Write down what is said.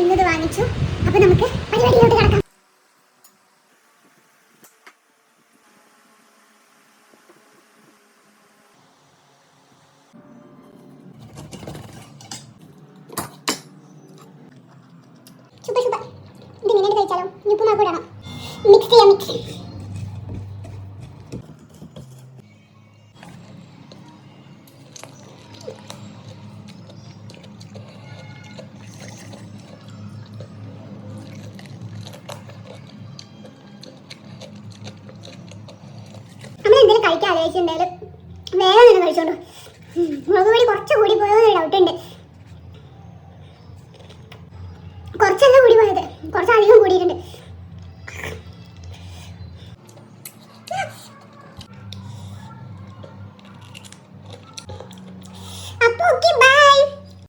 ഇന്നത് വാങ്ങിച്ചു. അപ്പൊ നമുക്ക് പരിപാടിയിലോട്ട് കിടക്കാം. Super super. ഇത് ഇങ്ങനെ കഴിച്ചാലോ? ഉപ്പുമാവ് കൂടണം. മിക്സ് ചെയ്യാം. നമ്മൾ എന്തെങ്കിലും കഴിക്കാൻ ആലോചിച്ചിട്ടുണ്ടെങ്കിൽ